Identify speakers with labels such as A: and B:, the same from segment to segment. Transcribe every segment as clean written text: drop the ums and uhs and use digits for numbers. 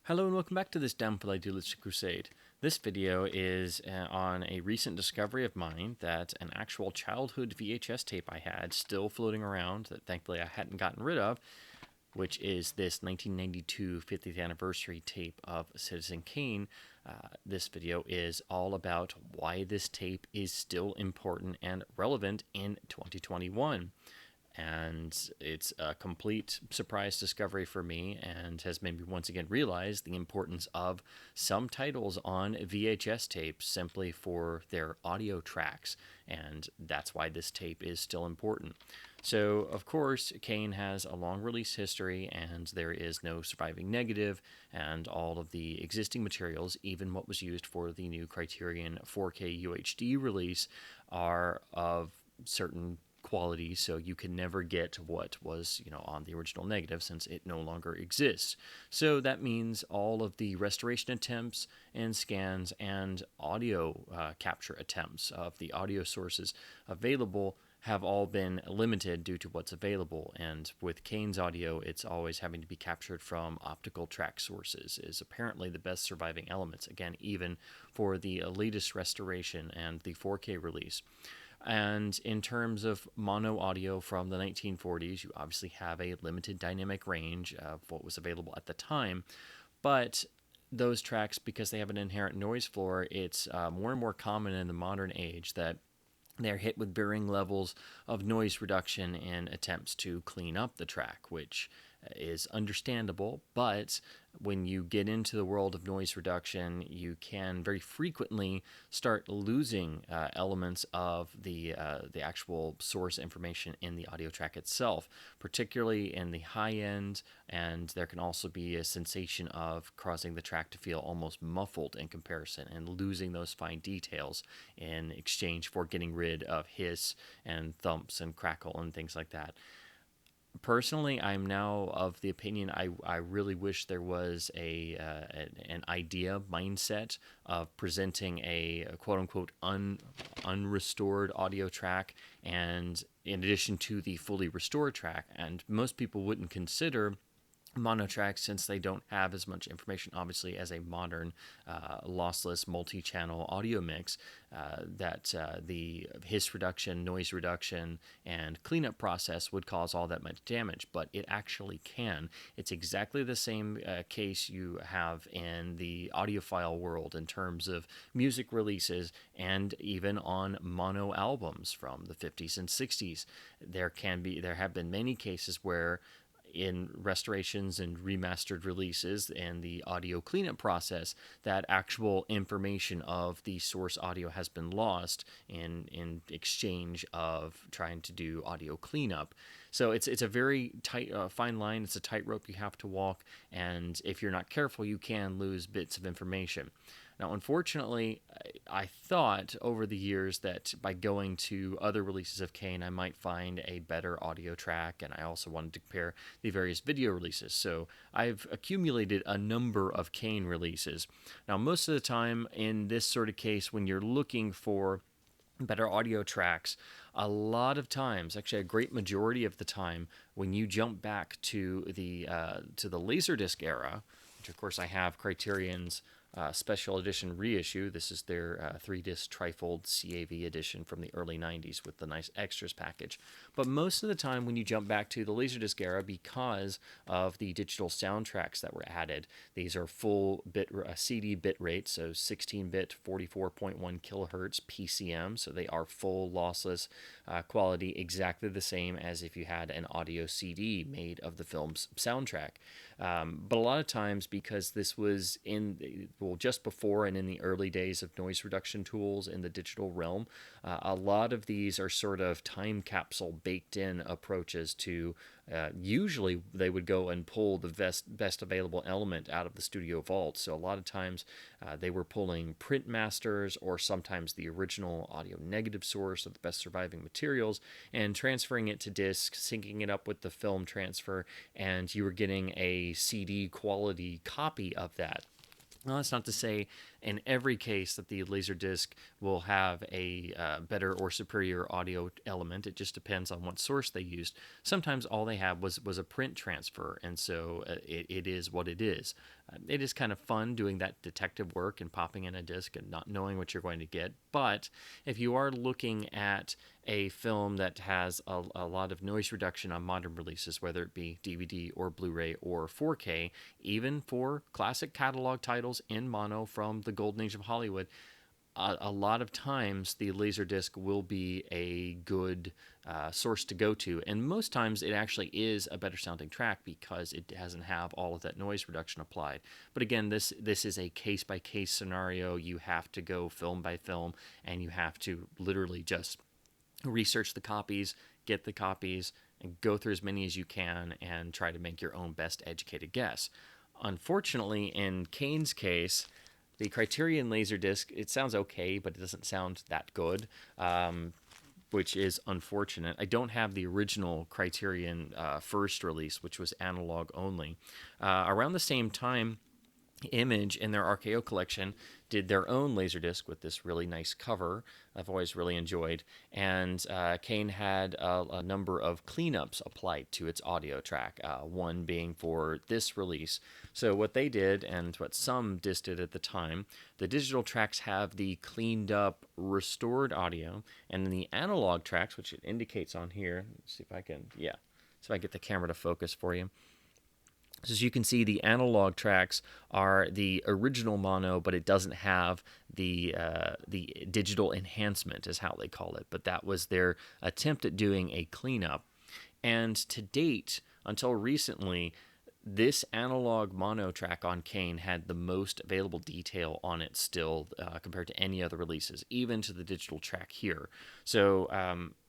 A: Hello and welcome back to this Downfall Idealistic Crusade. This video is on a recent discovery of mine that an actual childhood VHS tape I had still floating around that thankfully I hadn't gotten rid of, which is this 1992 50th anniversary tape of Citizen Kane. This video is all about why this tape is still important and relevant in 2021. And it's a complete surprise discovery for me and has made me once again realize the importance of some titles on VHS tapes simply for their audio tracks, and that's why this tape is still important. So, of course, Kane has a long release history, and there is no surviving negative, and all of the existing materials, even what was used for the new Criterion 4K UHD release, are of certain quality, so you can never get what was on the original negative since it no longer exists. So that means all of the restoration attempts and scans and audio capture attempts of the audio sources available have all been limited due to what's available. And with Kane's audio, it's always having to be captured from optical track sources is apparently the best surviving elements, again, even for the latest restoration and the 4K release. And in terms of mono audio from the 1940s, you obviously have a limited dynamic range of what was available at the time. But those tracks, because they have an inherent noise floor, it's more and more common in the modern age that they're hit with varying levels of noise reduction in attempts to clean up the track, which is understandable, but when you get into the world of noise reduction, you can very frequently start losing elements of the actual source information in the audio track itself, particularly in the high end, and there can also be a sensation of causing the track to feel almost muffled in comparison and losing those fine details in exchange for getting rid of hiss and thumps and crackle and things like that. Personally, I'm now of the opinion I really wish there was an idea mindset of presenting a quote-unquote unrestored audio track, and in addition to the fully restored track. And most people wouldn't consider mono tracks since they don't have as much information obviously as a modern lossless multi-channel audio mix, that the hiss reduction, noise reduction, and cleanup process would cause all that much damage, but it actually can. It's exactly the same case you have in the audiophile world in terms of music releases and even on mono albums from the 50s and 60s. There have been many cases where in restorations and remastered releases and the audio cleanup process, that actual information of the source audio has been lost in exchange of trying to do audio cleanup. So it's a very tight, fine line. It's a tightrope you have to walk, and if you're not careful, you can lose bits of information. Now, unfortunately, I thought over the years that by going to other releases of Kane, I might find a better audio track, and I also wanted to compare the various video releases. So I've accumulated a number of Kane releases. Now, most of the time in this sort of case, when you're looking for better audio tracks, a lot of times, actually a great majority of the time, when you jump back to the Laserdisc era, which of course I have Criterion's special edition reissue. This is their 3-disc trifold CAV edition from the early 90s with the nice extras package. But most of the time when you jump back to the Laserdisc era, because of the digital soundtracks that were added, these are full bit CD bit rate, so 16-bit 44.1 kilohertz PCM, so they are full lossless quality, exactly the same as if you had an audio CD made of the film's soundtrack. But a lot of times, because this was just before and in the early days of noise reduction tools in the digital realm, a lot of these are sort of time capsule baked in approaches to usually they would go and pull the best available element out of the studio vault. So a lot of times they were pulling print masters or sometimes the original audio negative source of the best surviving materials and transferring it to disc, syncing it up with the film transfer, and you were getting a CD quality copy of that. Well, that's not to say in every case that the Laserdisc will have a better or superior audio element. It just depends on what source they used. Sometimes all they had was a print transfer, and so it is what it is. It is kind of fun doing that detective work and popping in a disc and not knowing what you're going to get. But if you are looking at a film that has a lot of noise reduction on modern releases, whether it be DVD or Blu-ray or 4K, even for classic catalog titles in mono from the golden age of Hollywood, a lot of times the Laserdisc will be a good source to go to, and most times it actually is a better sounding track because it doesn't have all of that noise reduction applied. But again, this is a case by case scenario. You have to go film by film, and you have to literally just research the copies, get the copies, and go through as many as you can and try to make your own best educated guess. Unfortunately, in Kane's case, the Criterion Laserdisc, it sounds okay, but it doesn't sound that good, which is unfortunate. I don't have the original Criterion first release, which was analog only. Around the same time, Image in their RKO collection did their own Laserdisc with this really nice cover I've always really enjoyed, and Kane had a number of cleanups applied to its audio track, one being for this release. So what they did, and what some discs did at the time, the digital tracks have the cleaned up, restored audio, and then the analog tracks, which it indicates on here, let's see if I can, see if I get the camera to focus for you. So as you can see, the analog tracks are the original mono, but it doesn't have the digital enhancement, is how they call it. But that was their attempt at doing a cleanup. And to date, until recently, this analog mono track on Kane had the most available detail on it still compared to any other releases, even to the digital track here. So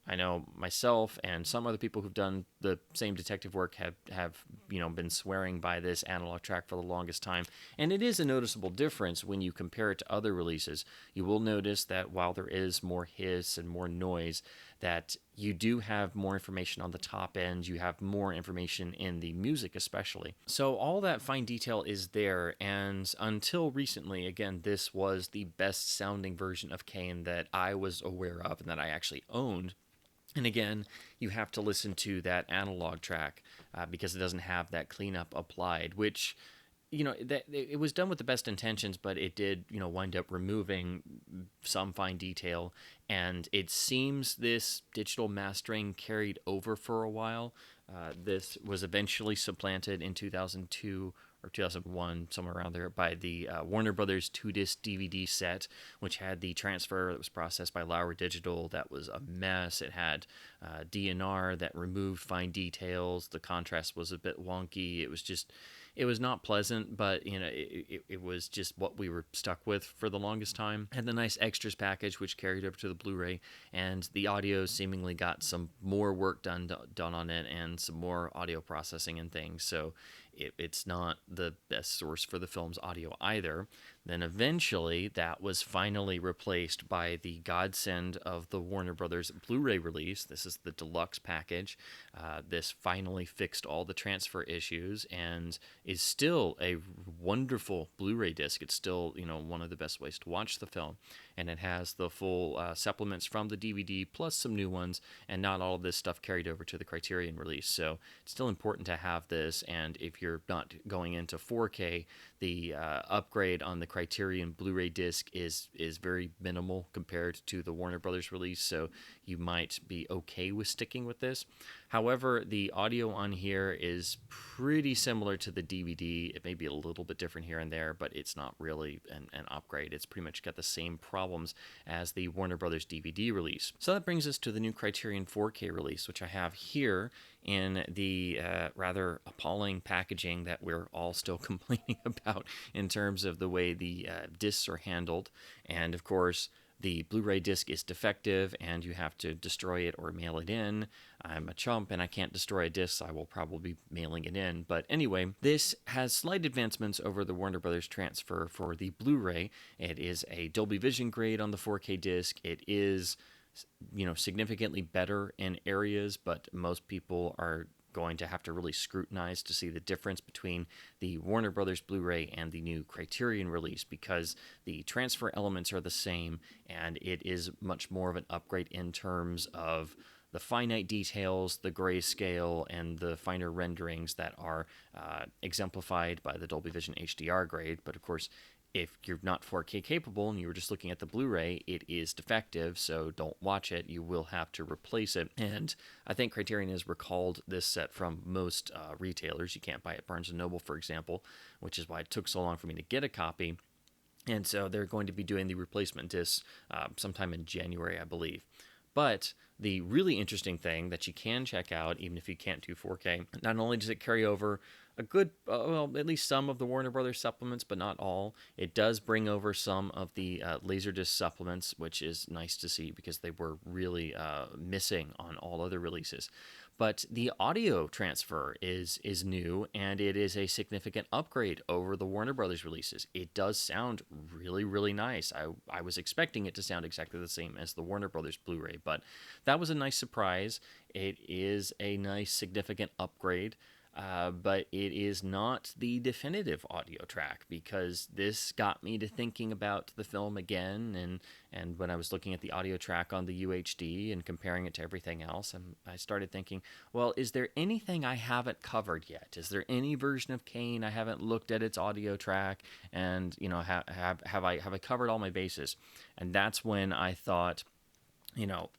A: I know myself and some other people who've done the same detective work have been swearing by this analog track for the longest time, and it is a noticeable difference when you compare it to other releases. You will notice that while there is more hiss and more noise, that you do have more information on the top end, you have more information in the music especially. So all that fine detail is there, and until recently, again, this was the best sounding version of Kane that I was aware of and that I actually owned. And again, you have to listen to that analog track because it doesn't have that cleanup applied, which, that it was done with the best intentions, but it did, wind up removing some fine detail. And it seems this digital mastering carried over for a while. This was eventually supplanted in 2002 or 2001, somewhere around there, by the Warner Brothers 2-disc DVD set, which had the transfer that was processed by Lowry Digital. That was a mess. It had DNR that removed fine details. The contrast was a bit wonky. It was not pleasant, but it was just what we were stuck with for the longest time. Had the nice extras package, which carried over to the Blu-ray, and the audio seemingly got some more work done on it, and some more audio processing and things. So it's not the best source for the film's audio either. Then eventually that was finally replaced by the godsend of the Warner Brothers Blu-ray release. This is the deluxe package. This finally fixed all the transfer issues and is still a wonderful Blu-ray disc. It's still, one of the best ways to watch the film. And it has the full supplements from the DVD plus some new ones, and not all of this stuff carried over to the Criterion release. So it's still important to have this, and if you're not going into 4K, the upgrade on the Criterion Blu-ray disc is very minimal compared to the Warner Brothers release, so you might be okay with sticking with this. However, the audio on here is pretty similar to the DVD. It may be a little bit different here and there, but it's not really an upgrade. It's pretty much got the same problems as the Warner Brothers DVD release. So that brings us to the new Criterion 4K release, which I have here in the rather appalling packaging that we're all still complaining about in terms of the way the discs are handled. And of course, the Blu-ray disc is defective and you have to destroy it or mail it in. I'm a chump and I can't destroy a disc, so I will probably be mailing it in. But anyway, this has slight advancements over the Warner Brothers transfer for the Blu-ray. It is a Dolby Vision grade on the 4K disc. It is, significantly better in areas, but most people are going to have to really scrutinize to see the difference between the Warner Brothers Blu-ray and the new Criterion release, because the transfer elements are the same and it is much more of an upgrade in terms of the finite details, the grayscale, and the finer renderings that are exemplified by the Dolby Vision HDR grade. But of course, if you're not 4K capable and you were just looking at the Blu-ray, it is defective, so don't watch it. You will have to replace it. And I think Criterion has recalled this set from most retailers. You can't buy it at Barnes & Noble, for example, which is why it took so long for me to get a copy. And so they're going to be doing the replacement discs sometime in January, I believe. But the really interesting thing that you can check out, even if you can't do 4K, not only does it carry over a good, well, at least some of the Warner Brothers supplements, but not all. It does bring over some of the Laserdisc supplements, which is nice to see because they were really missing on all other releases. But the audio transfer is new, and it is a significant upgrade over the Warner Brothers releases. It does sound really, really nice. I was expecting it to sound exactly the same as the Warner Brothers Blu-ray, but that was a nice surprise. It is a nice, significant upgrade. But it is not the definitive audio track, because this got me to thinking about the film again, and when I was looking at the audio track on the UHD and comparing it to everything else, I started thinking, well, is there anything I haven't covered yet? Is there any version of Kane I haven't looked at its audio track, and have I covered all my bases? And that's when I thought,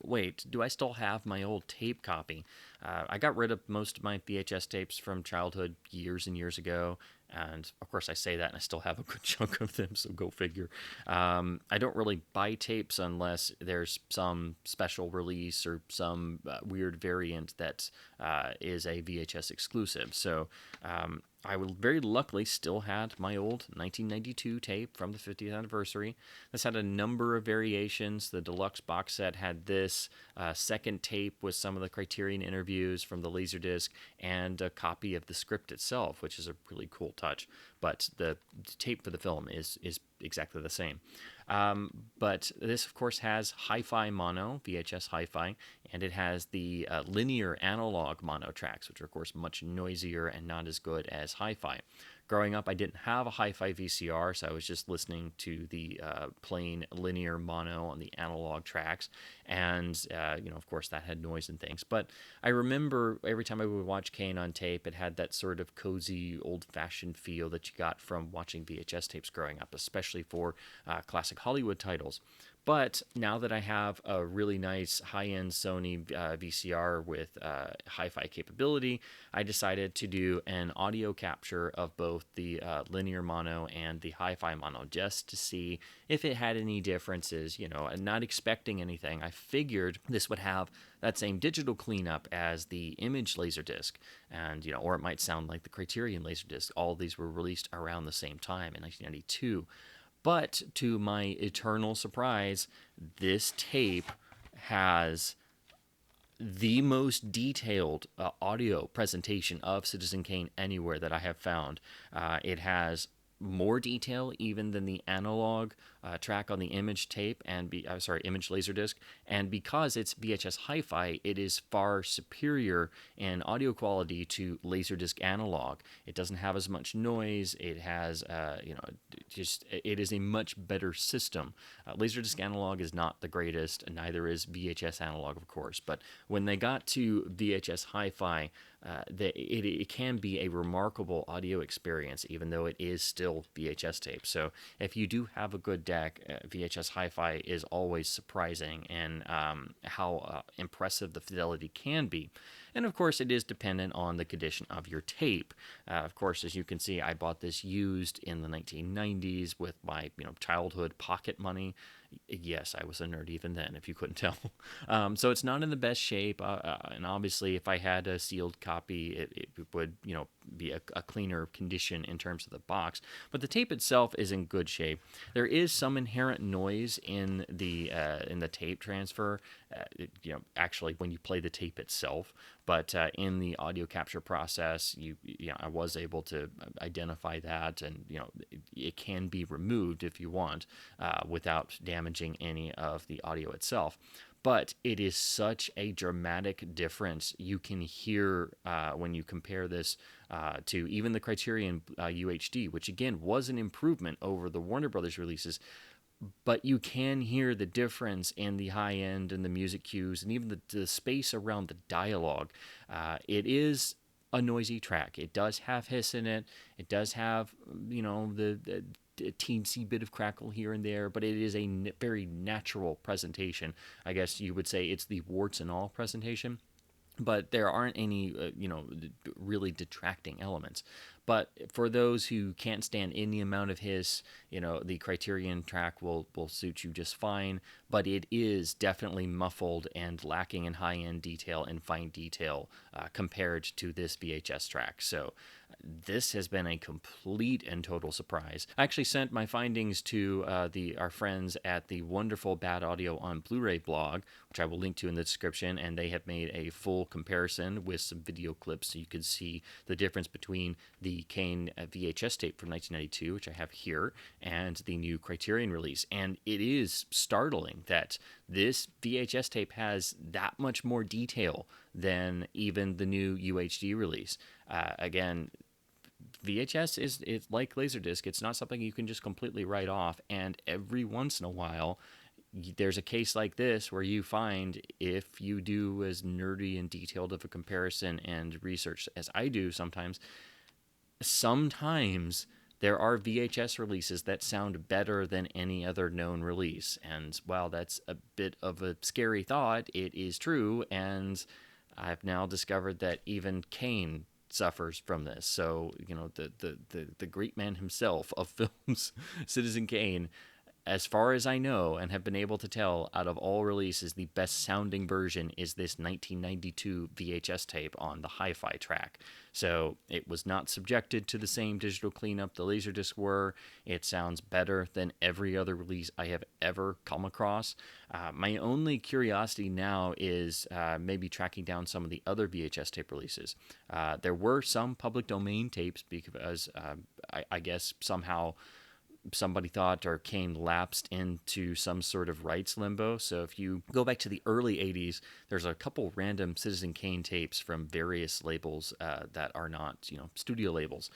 A: wait, do I still have my old tape copy? I got rid of most of my VHS tapes from childhood years and years ago, and of course I say that and I still have a good chunk of them, so go figure. I don't really buy tapes unless there's some special release or some weird variant that is a VHS exclusive. So I will very luckily still had my old 1992 tape from the 50th anniversary. This had a number of variations. The deluxe box set had this second tape with some of the Criterion interviews from the Laserdisc and a copy of the script itself, which is a really cool touch. But the tape for the film is exactly the same. But this, of course, has Hi-Fi mono, VHS Hi-Fi, and it has the linear analog mono tracks, which are, of course, much noisier and not as good as Hi-Fi. Growing up, I didn't have a Hi-Fi VCR, so I was just listening to the plain linear mono on the analog tracks, and of course, that had noise and things. But I remember every time I would watch Kane on tape, it had that sort of cozy, old-fashioned feel that you got from watching VHS tapes growing up, especially for classic Hollywood titles. But now that I have a really nice high-end Sony VCR with hi-fi capability, I decided to do an audio capture of both the linear mono and the hi-fi mono just to see if it had any differences, and not expecting anything. I figured this would have that same digital cleanup as the Image Laserdisc, and or it might sound like the Criterion Laserdisc. All of these were released around the same time in 1992. But to my eternal surprise, this tape has the most detailed audio presentation of Citizen Kane anywhere that I have found. It has more detail even than the analog track on the image tape and Image Laserdisc, and because it's VHS Hi-Fi, it is far superior in audio quality to Laserdisc analog. It doesn't have as much noise. It has it is a much better system. Laserdisc analog is not the greatest, and neither is VHS analog, of course. But when they got to VHS Hi-Fi, it can be a remarkable audio experience, even though it is still VHS tape. So if you do have a good deck, VHS Hi-Fi is always surprising in how impressive the fidelity can be. And of course, it is dependent on the condition of your tape. Of course, as you can see, I bought this used in the 1990s with my childhood pocket money. Yes, I was a nerd even then, if you couldn't tell. So it's not in the best shape, and obviously, if I had a sealed copy, it would be a cleaner condition in terms of the box. But the tape itself is in good shape. There is some inherent noise in the tape transfer. Actually, when you play the tape itself, but in the audio capture process, I was able to identify that, and it can be removed if you want without damaging any of the audio itself. But it is such a dramatic difference. You can hear when you compare this to even the Criterion UHD, which again was an improvement over the Warner Brothers releases. but you can hear the difference in the high end and the music cues and even the space around the dialogue. It is a noisy track. It does have hiss in it. It does have, the teensy bit of crackle here and there, but it is a very natural presentation. I guess you would say it's the warts and all presentation, but there aren't any really detracting elements. But for those who can't stand any amount of hiss, the Criterion track will suit you just fine. But it is definitely muffled and lacking in high end detail and fine detail compared to this VHS track. So this has been a complete and total surprise. I actually sent my findings to our friends at the wonderful Bad Audio on Blu-ray blog, which I will link to in the description, and they have made a full comparison with some video clips so you can see the difference between the Kane VHS tape from 1992, which I have here, and the new Criterion release. And it is startling that this VHS tape has that much more detail than even the new UHD release. Again, VHS is like Laserdisc. It's not something you can just completely write off. And every once in a while, there's a case like this where you find, if you do as nerdy and detailed of a comparison and research as I do sometimes there are VHS releases that sound better than any other known release. And while that's a bit of a scary thought, it is true. And I've now discovered that even Kane suffers from this. So, the great man himself of films, Citizen Kane, as far as I know and have been able to tell, out of all releases, the best sounding version is this 1992 VHS tape on the Hi-Fi track. So it was not subjected to the same digital cleanup the Laserdisc were. It sounds better than every other release I have ever come across. My only curiosity now is maybe tracking down some of the other VHS tape releases. There were some public domain tapes because I guess somehow somebody thought or Kane lapsed into some sort of rights limbo. So if you go back to the early 80s, there's a couple random Citizen Kane tapes from various labels that are not, studio labels.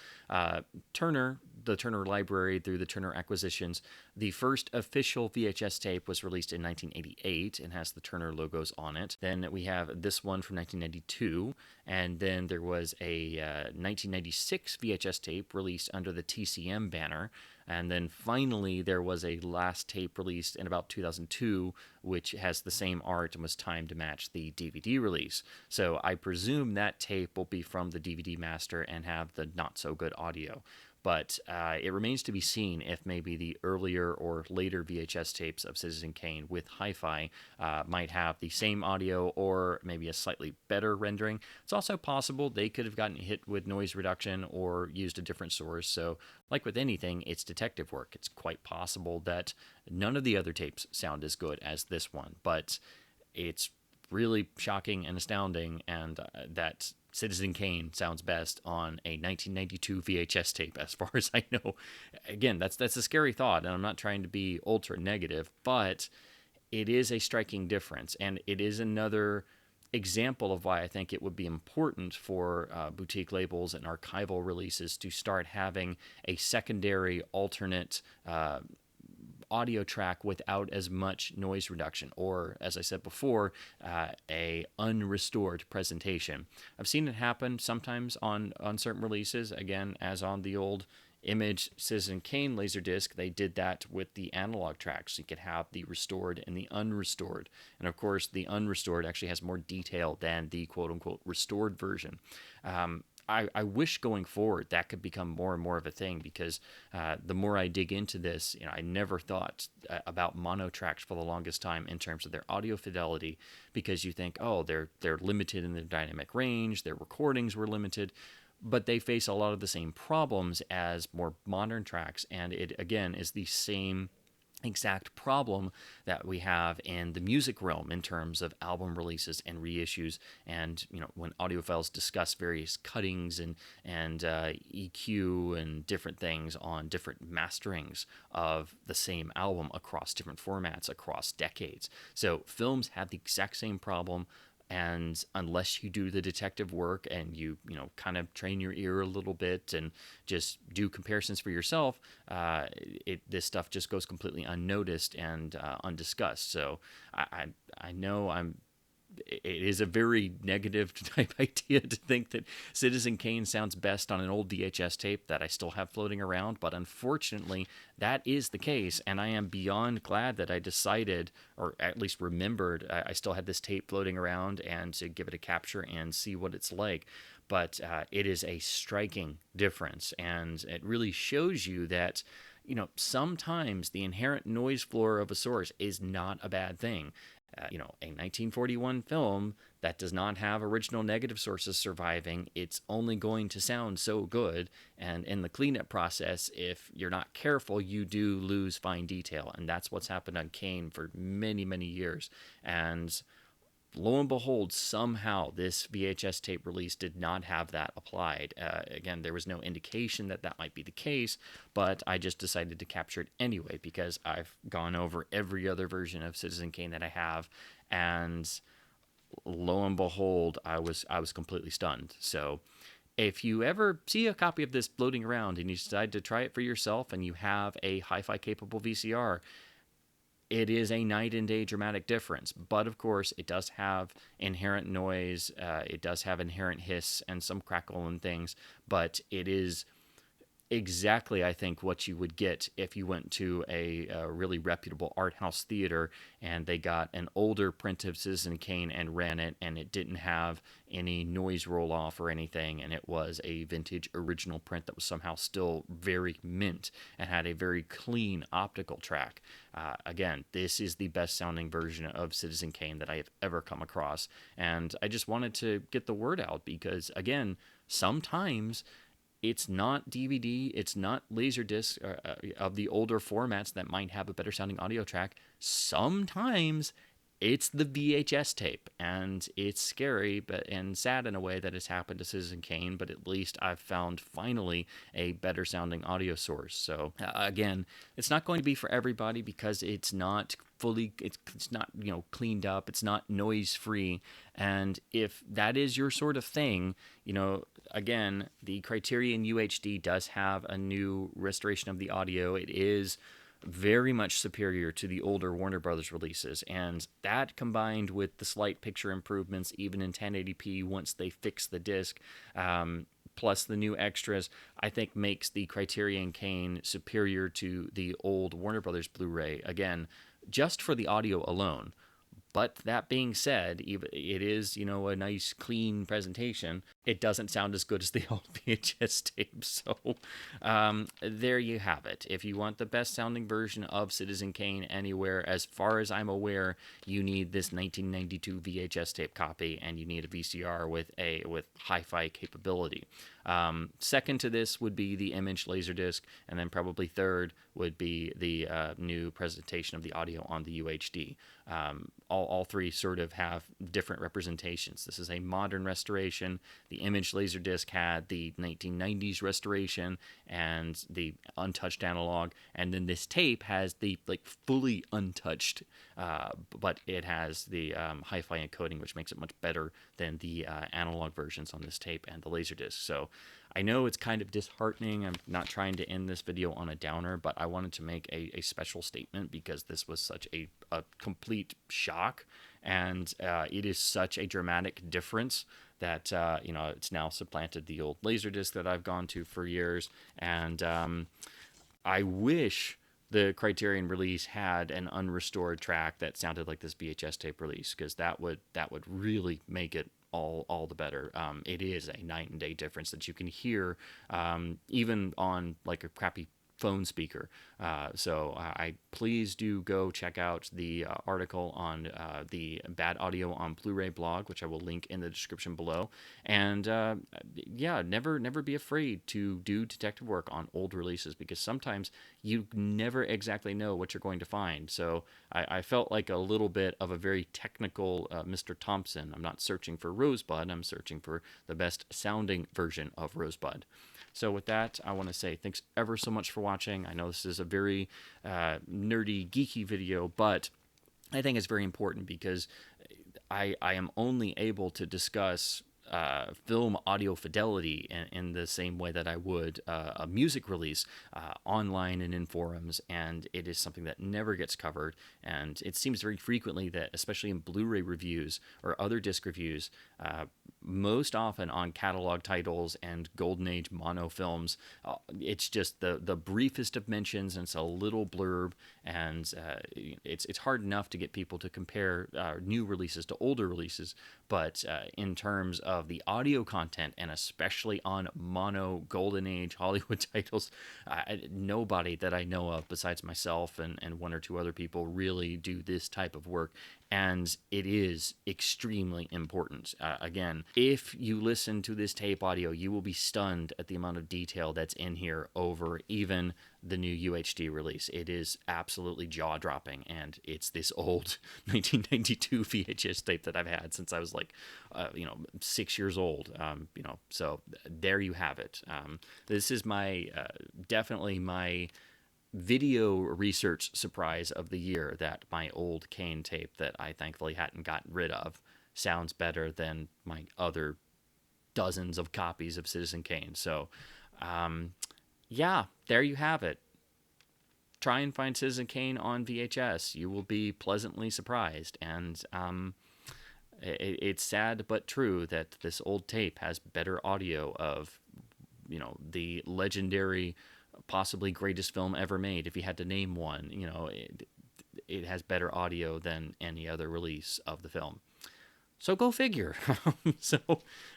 A: Turner, the Turner Library through the Turner Acquisitions, the first official VHS tape was released in 1988 and has the Turner logos on it. Then we have this one from 1992, and then there was a 1996 VHS tape released under the TCM banner. And then finally, there was a last tape released in about 2002, which has the same art and was timed to match the DVD release. So I presume that tape will be from the DVD master and have the not-so-good audio. But it remains to be seen if maybe the earlier or later VHS tapes of Citizen Kane with Hi-Fi might have the same audio or maybe a slightly better rendering. It's also possible they could have gotten hit with noise reduction or used a different source. So like with anything, it's detective work. It's quite possible that none of the other tapes sound as good as this one. But it's really shocking and astounding, and that Citizen Kane sounds best on a 1992 VHS tape, as far as I know. Again, that's a scary thought, and I'm not trying to be ultra negative, but it is a striking difference, and it is another example of why I think it would be important for boutique labels and archival releases to start having a secondary alternate audio track without as much noise reduction, or as I said before, a unrestored presentation. I've seen it happen sometimes on certain releases, again, as on the old Image Citizen Kane Laserdisc. They did that with the analog tracks, so you could have the restored and the unrestored. And of course, the unrestored actually has more detail than the quote-unquote restored version. I wish going forward that could become more and more of a thing, because the more I dig into this, I never thought about mono tracks for the longest time in terms of their audio fidelity, because you think, oh, they're limited in their dynamic range, their recordings were limited, but they face a lot of the same problems as more modern tracks, and it again is the same exact problem that we have in the music realm in terms of album releases and reissues, and when audiophiles discuss various cuttings and EQ and different things on different masterings of the same album across different formats across decades. So films have the exact same problem. And unless you do the detective work and kind of train your ear a little bit and just do comparisons for yourself, this stuff just goes completely unnoticed and undiscussed. So I know it is a very negative type idea to think that Citizen Kane sounds best on an old VHS tape that I still have floating around, but unfortunately that is the case, and I am beyond glad that I decided, or at least remembered, I still had this tape floating around and to give it a capture and see what it's like. But it is a striking difference, and it really shows you that sometimes the inherent noise floor of a source is not a bad thing. A 1941 film that does not have original negative sources surviving, it's only going to sound so good. And in the cleanup process, if you're not careful, you do lose fine detail. And that's what's happened on Kane for many, many years. And lo and behold, somehow this VHS tape release did not have that applied. Again, there was no indication that that might be the case, but I just decided to capture it anyway because I've gone over every other version of Citizen Kane that I have, and lo and behold, I was completely stunned. So if you ever see a copy of this floating around and you decide to try it for yourself and you have a hi-fi capable VCR, it is a night and day dramatic difference. But of course, it does have inherent noise, it does have inherent hiss and some crackle and things, but it is exactly, I think, what you would get if you went to a really reputable art house theater and they got an older print of Citizen Kane and ran it, and it didn't have any noise roll off or anything, and it was a vintage original print that was somehow still very mint and had a very clean optical track. Again, this is the best sounding version of Citizen Kane that I have ever come across, and I just wanted to get the word out because, again, sometimes it's not DVD, it's not Laserdisc of the older formats that might have a better sounding audio track. Sometimes it's the VHS tape, and it's scary and sad in a way that has happened to Citizen Kane, but at least I've found finally a better sounding audio source. So again, it's not going to be for everybody because it's not fully, it's not cleaned up, it's not noise free, and if that is your sort of thing, again, the Criterion UHD does have a new restoration of the audio. It is very much superior to the older Warner Brothers releases, and that combined with the slight picture improvements even in 1080p once they fix the disc, plus the new extras, I think makes the Criterion Kane superior to the old Warner Brothers Blu-ray, again, just for the audio alone. But that being said, it is, a nice, clean presentation. It doesn't sound as good as the old VHS tape. So there you have it. If you want the best sounding version of Citizen Kane anywhere, as far as I'm aware, you need this 1992 VHS tape copy, and you need a VCR with hi-fi capability. Second to this would be the Image Laserdisc, and then probably third would be the new presentation of the audio on the UHD. All three sort of have different representations. This is a modern restoration. The Image Laserdisc had the 1990s restoration and the untouched analog, and then this tape has the fully untouched, but it has the hi-fi encoding, which makes it much better than the analog versions on this tape and the Laserdisc. So I know it's kind of disheartening. I'm not trying to end this video on a downer, but I wanted to make a special statement because this was such a complete shock, and it is such a dramatic difference that it's now supplanted the old Laserdisc that I've gone to for years, and I wish the Criterion release had an unrestored track that sounded like this VHS tape release, because that would really make it all the better. It is a night and day difference that you can hear even on like a crappy phone speaker. So I please do go check out the article on the Bad Audio on Blu-ray blog, which I will link in the description below. And yeah, never be afraid to do detective work on old releases, because sometimes you never exactly know what you're going to find. So I felt like a little bit of a very technical Mr. Thompson. I'm not searching for Rosebud, I'm searching for the best sounding version of Rosebud. So with that, I want to say thanks ever so much for watching. I know this is a very nerdy, geeky video, but I think it's very important because I am only able to discuss film audio fidelity in the same way that I would a music release online and in forums, and it is something that never gets covered. And it seems very frequently that, especially in Blu-ray reviews or other disc reviews, most often on catalog titles and golden age mono films, it's just the briefest of mentions, and it's a little blurb, and it's hard enough to get people to compare new releases to older releases. But in terms of the audio content, and especially on mono golden age Hollywood titles, nobody that I know of besides myself and one or two other people really do this type of work. And it is extremely important. Again, if you listen to this tape audio, you will be stunned at the amount of detail that's in here over even the new UHD release. It is absolutely jaw-dropping, and it's this old 1992 VHS tape that I've had since I was like, 6 years old. So there you have it. This is my definitely my video research surprise of the year, that my old Kane tape that I thankfully hadn't gotten rid of sounds better than my other dozens of copies of Citizen Kane. So, yeah, there you have it. Try and find Citizen Kane on VHS. You will be pleasantly surprised. And it's sad but true that this old tape has better audio of, the legendary, possibly greatest film ever made. If you had to name one, it has better audio than any other release of the film. So go figure. So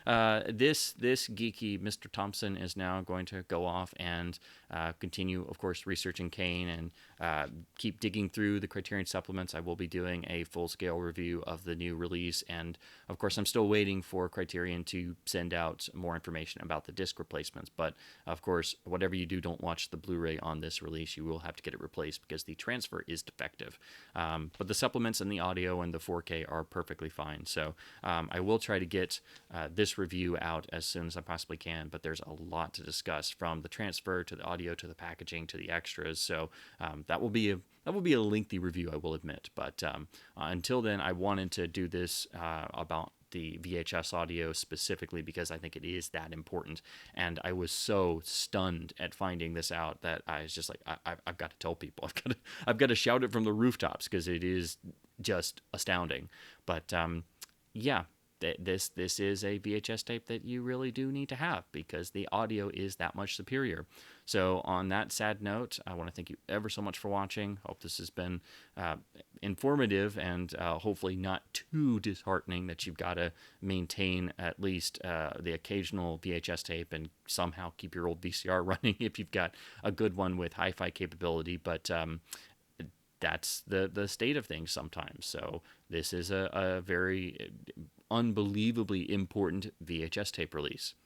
A: this geeky Mr. Thompson is now going to go off and continue, of course, researching Kane, and keep digging through the Criterion supplements. I will be doing a full-scale review of the new release, and of course I'm still waiting for Criterion to send out more information about the disc replacements. But of course, whatever you do, don't watch the Blu-ray on this release. You will have to get it replaced because the transfer is defective. But the supplements and the audio and the 4K are perfectly fine. So I will try to get this review out as soon as I possibly can, but there's a lot to discuss, from the transfer to the audio to the packaging to the extras. So that will be a lengthy review, I will admit. But until then, I wanted to do this about the VHS audio specifically because I think it is that important. And I was so stunned at finding this out that I was just like, I've got to tell people. I've got to shout it from the rooftops because it is just astounding. But yeah, this is a VHS tape that you really do need to have because the audio is that much superior. So on that sad note, I want to thank you ever so much for watching. Hope this has been informative and hopefully not too disheartening that you've got to maintain at least the occasional VHS tape and somehow keep your old VCR running if you've got a good one with hi-fi capability. But that's the state of things sometimes. So this is a very unbelievably important VHS tape release.